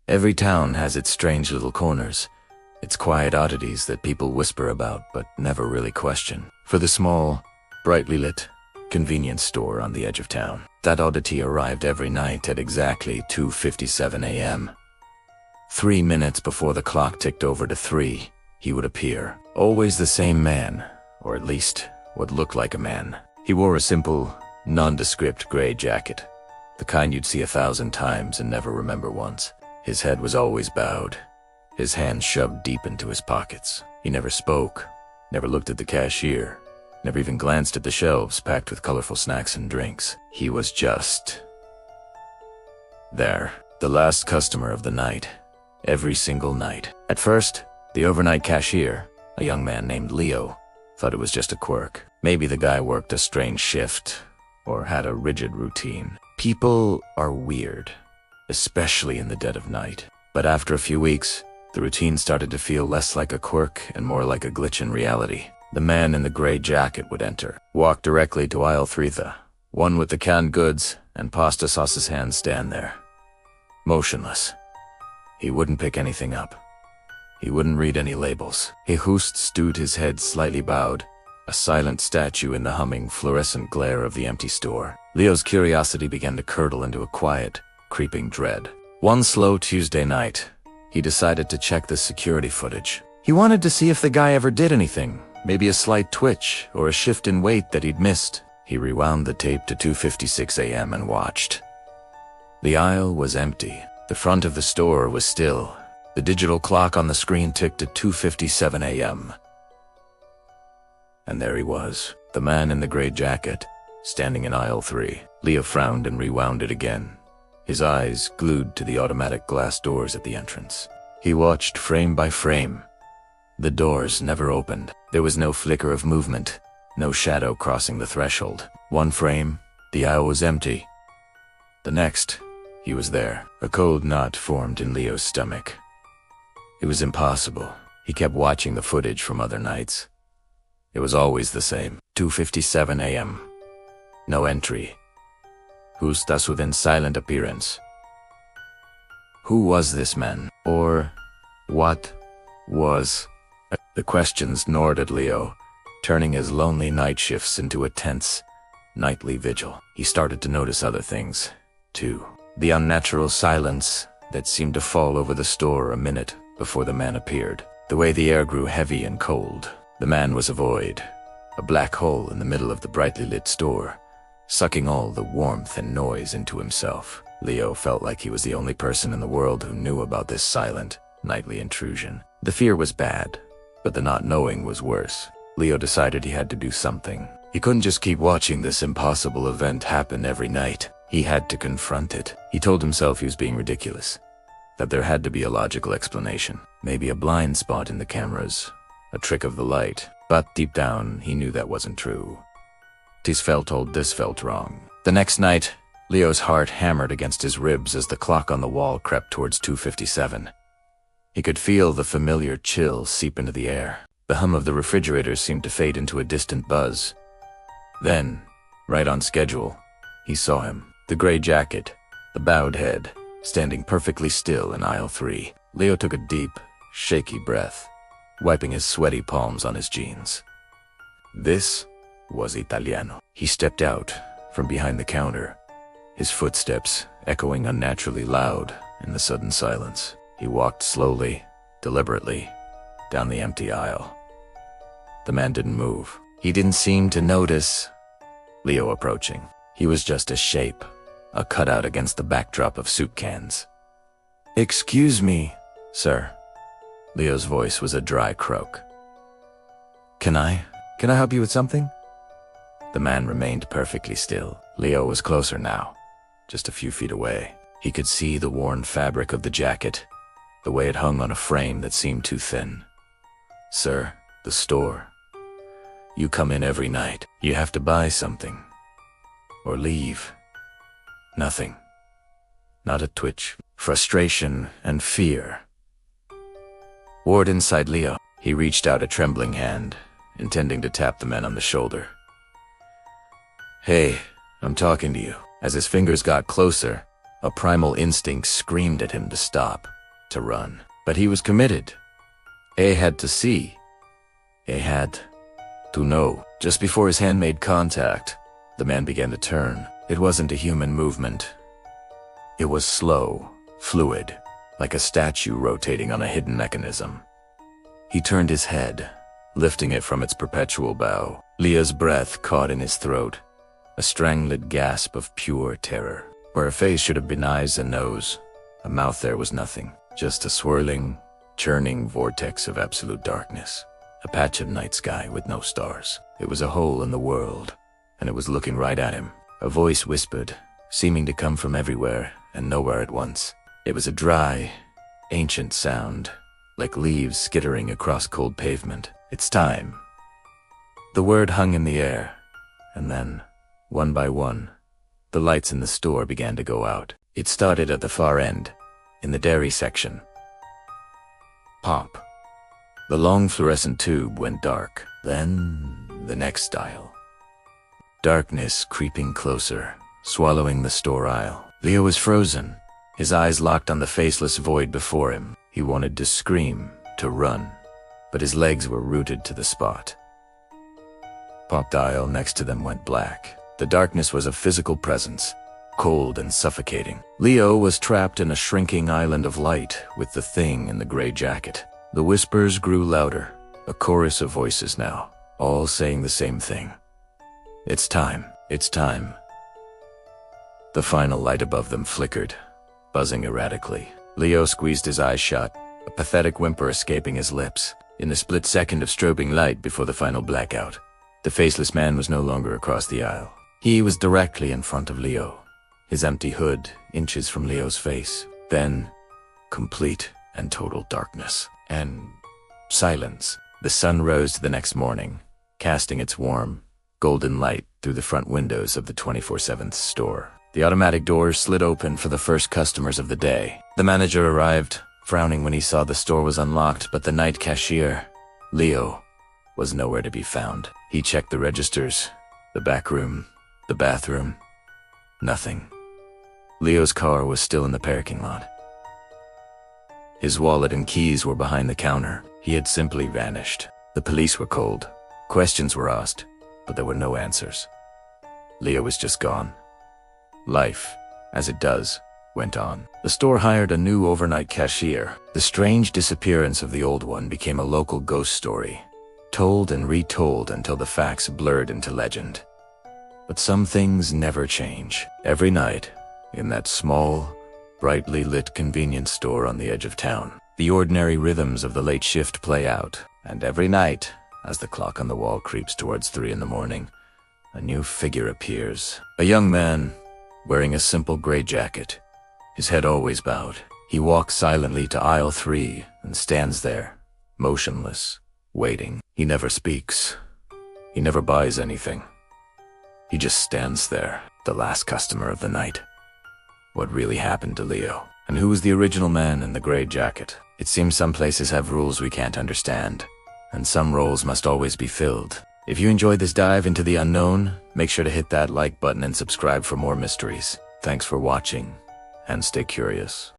Every town has its strange little corners, its quiet oddities that people whisper about but never really question. For the small, brightly lit convenience store on the edge of town, that oddity arrived every night at exactly 2:57 a.m. 3 minutes before the clock ticked over to 3, he would appear. Always the same man, or at least what looked like a man. He wore a simple, nondescript gray jacket, the kind you'd see 1,000 times and never remember once. His head was always bowed, his hands shoved deep into his pockets. He never spoke, never looked at the cashier, never even glanced at the shelves packed with colorful snacks and drinks. He was just there, the last customer of the night, every single night. At first, the overnight cashier, a young man named Leo, thought it was just a quirk. Maybe the guy worked a strange shift or had a rigid routine. People are weird, especially in the dead of night. But after a few weeks, the routine started to feel less like a quirk and more like a glitch in reality. The man in the gray jacket would enter, walk directly to aisle 3, the one with the canned goods and pasta sauce's hands stand there, motionless. He wouldn't pick anything up. He wouldn't read any labels. He just stood, his head slightly bowed, a silent statue in the humming, fluorescent glare of the empty store. Leo's curiosity began to curdle into a quiet, creeping dread. One slow Tuesday night, he decided to check the security footage. He wanted to see if the guy ever did anything, maybe a slight twitch or a shift in weight that he'd missed. He rewound the tape to 2:56 a.m. and watched. The aisle was empty. The front of the store was still. The digital clock on the screen ticked at 2:57 a.m. And there he was, the man in the gray jacket, standing in aisle 3. Leo frowned and rewound it again, his eyes glued to the automatic glass doors at the entrance. He watched frame by frame. The doors never opened. There was no flicker of movement, no shadow crossing the threshold. One frame, the aisle was empty. The next, he was there. A cold knot formed in Leo's stomach. It was impossible. He kept watching the footage from other nights. It was always the same. 2:57 a.m. No entry. Justas within silent appearance. Who was this man? Or what was? The questions gnawed at Leo, turning his lonely night shifts into a tense, nightly vigil. He started to notice other things, too. The unnatural silence that seemed to fall over the store a minute before the man appeared. The way the air grew heavy and cold. The man was a void, a black hole in the middle of the brightly lit store, sucking all the warmth and noise into himself. Leo felt like he was the only person in the world who knew about this silent, nightly intrusion. The fear was bad, but the not knowing was worse. Leo decided he had to do something. He couldn't just keep watching this impossible event happen every night. He had to confront it. He told himself he was being ridiculous, that there had to be a logical explanation, maybe a blind spot in the cameras, a trick of the light. But deep down, he knew that wasn't true. This felt wrong. The next night, Leo's heart hammered against his ribs as the clock on the wall crept towards 2:57. He could feel the familiar chill seep into the air. The hum of the refrigerator seemed to fade into a distant buzz. Then, right on schedule, he saw him. The gray jacket, the bowed head, standing perfectly still in aisle 3. Leo took a deep, shaky breath, wiping his sweaty palms on his jeans. This was Italiano. He stepped out from behind the counter, his footsteps echoing unnaturally loud in the sudden silence. He walked slowly, deliberately, down the empty aisle. The man didn't move. He didn't seem to notice Leo approaching. He was just a shape, a cutout against the backdrop of soup cans. "Excuse me, sir." Leo's voice was a dry croak. Can I help you with something?" The man remained perfectly still. Leo was closer now, just a few feet away. He could see the worn fabric of the jacket, the way it hung on a frame that seemed too thin. "Sir, the store. You come in every night. You have to buy something. Or leave." Nothing. Not a twitch. Frustration and fear warred inside Leo. He reached out a trembling hand, intending to tap the man on the shoulder. "Hey, I'm talking to you." As his fingers got closer, a primal instinct screamed at him to stop. to run. But he was committed. He had to see. He had to know. Just before his hand made contact, the man began to turn. It wasn't a human movement. It was slow, fluid, like a statue rotating on a hidden mechanism. He turned his head, lifting it from its perpetual bow. Leah's breath caught in his throat, a strangled gasp of pure terror. Where a face should have been eyes and nose, a mouth there was nothing, just a swirling, churning vortex of absolute darkness. A patch of night sky with no stars. It was a hole in the world, and it was looking right at him. A voice whispered, seeming to come from everywhere and nowhere at once. It was a dry, ancient sound, like leaves skittering across cold pavement. It's time. The word hung in the air, and then, one by one, the lights in the store began to go out. It started at the far end, in the dairy section. Pop. The long fluorescent tube went dark. Then, the next aisle. Darkness creeping closer, swallowing the store aisle. Leo was frozen, his eyes locked on the faceless void before him. He wanted to scream, to run, but his legs were rooted to the spot. Pop aisle next to them went black. The darkness was a physical presence, cold and suffocating. Leo was trapped in a shrinking island of light with the thing in the gray jacket. The whispers grew louder, a chorus of voices now, all saying the same thing. It's time. It's time. The final light above them flickered, buzzing erratically. Leo squeezed his eyes shut, a pathetic whimper escaping his lips. In the split second of strobing light before the final blackout, the faceless man was no longer across the aisle. He was directly in front of Leo, his empty hood inches from Leo's face. Then, complete and total darkness. And silence. The sun rose the next morning, casting its warm, golden light through the front windows of the 24/7 store. The automatic doors slid open for the first customers of the day. The manager arrived, frowning when he saw the store was unlocked, but the night cashier, Leo, was nowhere to be found. He checked the registers, the back room, the bathroom. Nothing. Leo's car was still in the parking lot. His wallet and keys were behind the counter. He had simply vanished. The police were cold. Questions were asked, but there were no answers. Leo was just gone. Life, as it does, went on. The store hired a new overnight cashier. The strange disappearance of the old one became a local ghost story, told and retold until the facts blurred into legend. But some things never change. Every night, in that small, brightly lit convenience store on the edge of town, the ordinary rhythms of the late shift play out, and every night, as the clock on the wall creeps towards 3 in the morning, a new figure appears. A young man, wearing a simple gray jacket, his head always bowed. He walks silently to aisle 3 and stands there, motionless, waiting. He never speaks. He never buys anything. He just stands there, the last customer of the night. What really happened to Leo? And who was the original man in the gray jacket? It seems some places have rules we can't understand, and some roles must always be filled. If you enjoyed this dive into the unknown, make sure to hit that like button and subscribe for more mysteries. Thanks for watching, and stay curious.